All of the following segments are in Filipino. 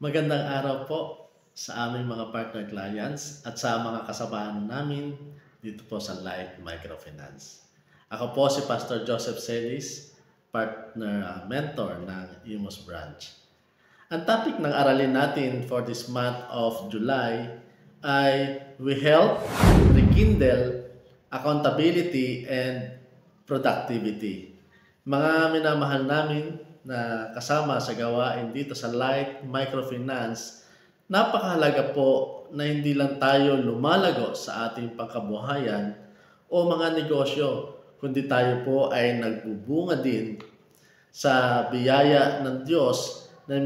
Magandang araw po sa aming mga partner clients at sa mga kasabayan namin dito po sa Light Microfinance. Ako po si Pastor Joseph Celis, partner mentor ng Imus Branch. Ang topic ng aralin natin for this month of July ay We Help Rekindle Accountability and Productivity. Mga minamahal namin na kasama sa gawain dito sa Light Microfinance, napakahalaga po na hindi lang tayo lumalago sa ating pangkabuhayan o mga negosyo, kundi tayo po ay nagbubunga din sa biyaya ng Diyos na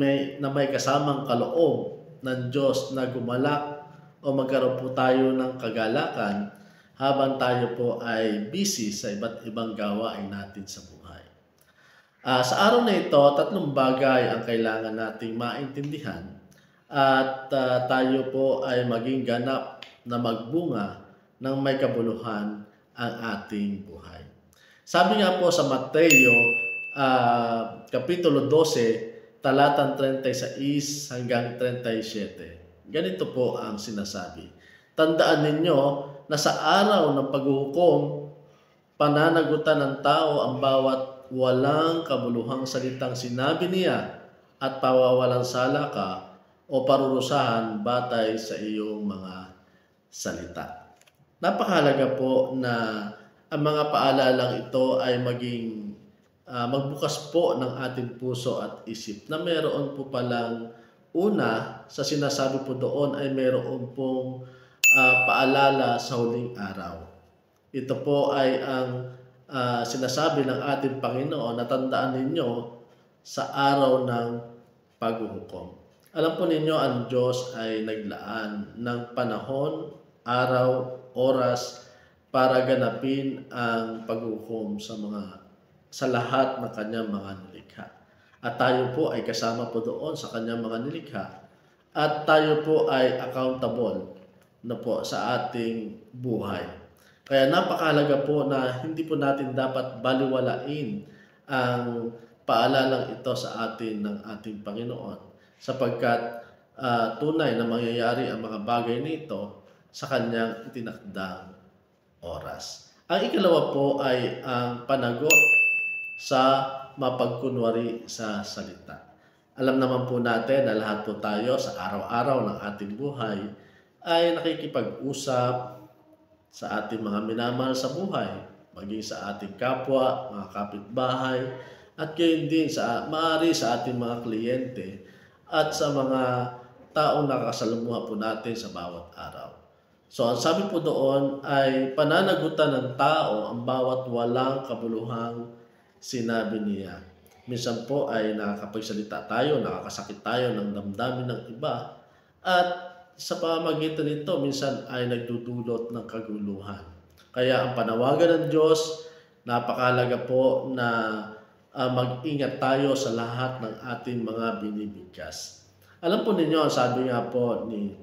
may kasamang kaloob ng Diyos na gumalak o magkaroon po tayo ng kagalakan habang tayo po ay busy sa iba't ibang gawain natin sa buhay. Sa araw na ito, tatlong bagay ang kailangan nating maintindihan at tayo po ay maging ganap na magbunga ng may kabuluhan ang ating buhay. Sabi nga po sa Mateo, Kapitulo 12, talatang 36 hanggang 37. Ganito po ang sinasabi. Tandaan ninyo na sa araw ng paghuhukom, pananagutan ng tao ang bawat walang kabuluhang salitang sinabi niya at pawawalang sala ka o parurusahan batay sa iyong mga salita. Napakahalaga po na ang mga paalalang ito ay maging magbukas po ng ating puso at isip na meron po palang una sa sinasabi po doon ay meron pong paalala sa huling araw. Ito po ay ang sinasabi ng ating Panginoon na tandaan ninyo sa araw ng paghuhukom. Alam po ninyo, ang Diyos ay naglaan ng panahon, araw, oras para ganapin ang paghuhukom sa lahat ng kanyang mga nilikha. At tayo po ay kasama po doon sa kanyang mga nilikha at tayo po ay accountable na po sa ating buhay. Kaya napakahalaga po na hindi po natin dapat baliwalain ang paalalang ito sa atin ng ating Panginoon sapagkat tunay na mangyayari ang mga bagay nito sa kanyang itinakdang oras. Ang ikalawa po ay ang panagot sa mapagkunwari sa salita. Alam naman po natin na lahat po tayo sa araw-araw ng ating buhay ay nakikipag-usap sa ating mga minamahal sa buhay, maging sa ating kapwa, mga kapitbahay, at gayon din maaari sa ating mga kliyente at sa mga taong nakakasalamuha po natin sa bawat araw. So ang sabi po doon ay pananagutan ng tao ang bawat walang kabuluhang sinabi niya. Minsan po ay nakakapagsalita tayo, nakakasakit tayo ng damdamin ng iba at sa pamamagitan nito, minsan ay nagdudulot ng kaguluhan. Kaya ang panawagan ng Diyos, napakahalaga po na mag-ingat tayo sa lahat ng ating mga binibigkas. Alam po ninyo, sabi nga po ni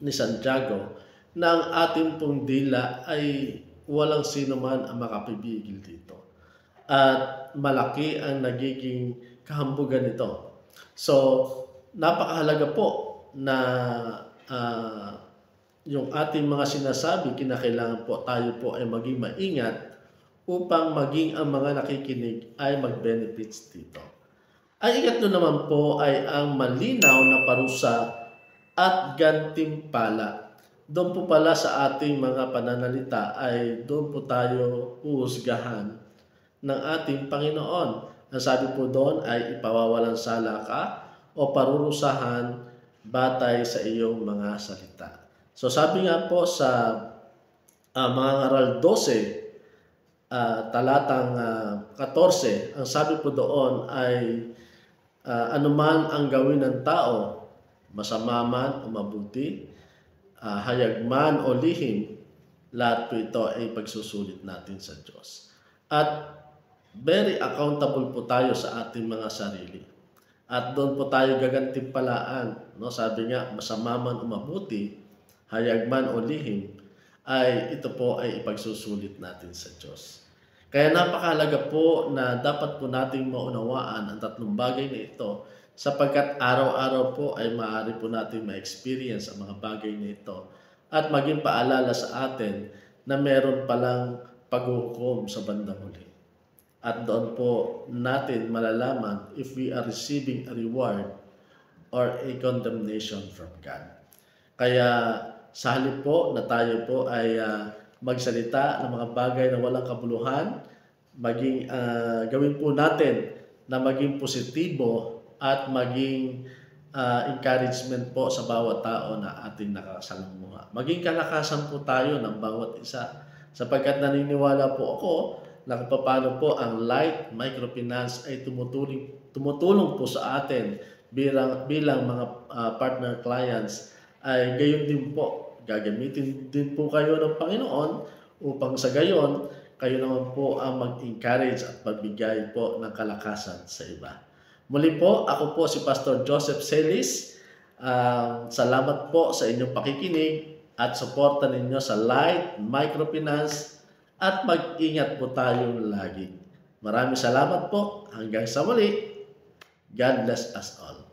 Santiago, na ang ating pong dila ay walang sino man ang makapibigil dito. At malaki ang nagiging kahambugan nito. So, napakahalaga po na yung ating mga sinasabi, kinakailangan po tayo po ay maging maingat upang maging ang mga nakikinig ay mag-benefits dito. Ang ikatlo naman po ay ang malinaw na parusa at gantimpala. Doon po pala sa ating mga pananalita ay doon po tayo uhusgahan ng ating Panginoon. Ang sabi po doon ay ipawawalang sala ka o parurusahan batay sa iyong mga salita. So sabi nga po sa mga ngaral 12, talatang 14, ang sabi po doon ay anuman ang gawin ng tao, masama man o mabuti, hayag man o lihim, lahat po ito ay pagsusulit natin sa Diyos. At very accountable po tayo sa ating mga sarili. At doon po tayo gagantimpalaan. No? Sabi nga, masama man o mabuti, hayag man o lihim, ay ito po ay ipagsusulit natin sa Diyos. Kaya napakahalaga po na dapat po nating maunawaan ang tatlong bagay na ito sapagkat araw-araw po ay maaari po natin ma-experience ang mga bagay na ito at maging paalala sa atin na meron palang paghuhukom sa bandang huli. At doon po natin malalaman if we are receiving a reward or a condemnation from God. Kaya sa halip po na tayo po ay magsalita ng mga bagay na walang kabuluhan, gawin po natin na maging positibo at maging encouragement po sa bawat tao na ating nakasalamuha. Maging kalakasan po tayo ng bawat isa sapagkat naniniwala po ako na kung paano po ang Light Microfinance ay tumutulong po sa atin bilang mga partner clients, ay gayon din po gagamitin din po kayo ng Panginoon upang sa gayon kayo naman po ang mag-encourage at magbigay po ng kalakasan sa iba. Muli po, ako po si Pastor Joseph Celis. Salamat po sa inyong pakikinig at suporta ninyo sa Light Microfinance at mag-ingat po tayo lagi. Maraming salamat po. Hanggang sa muli. God bless us all.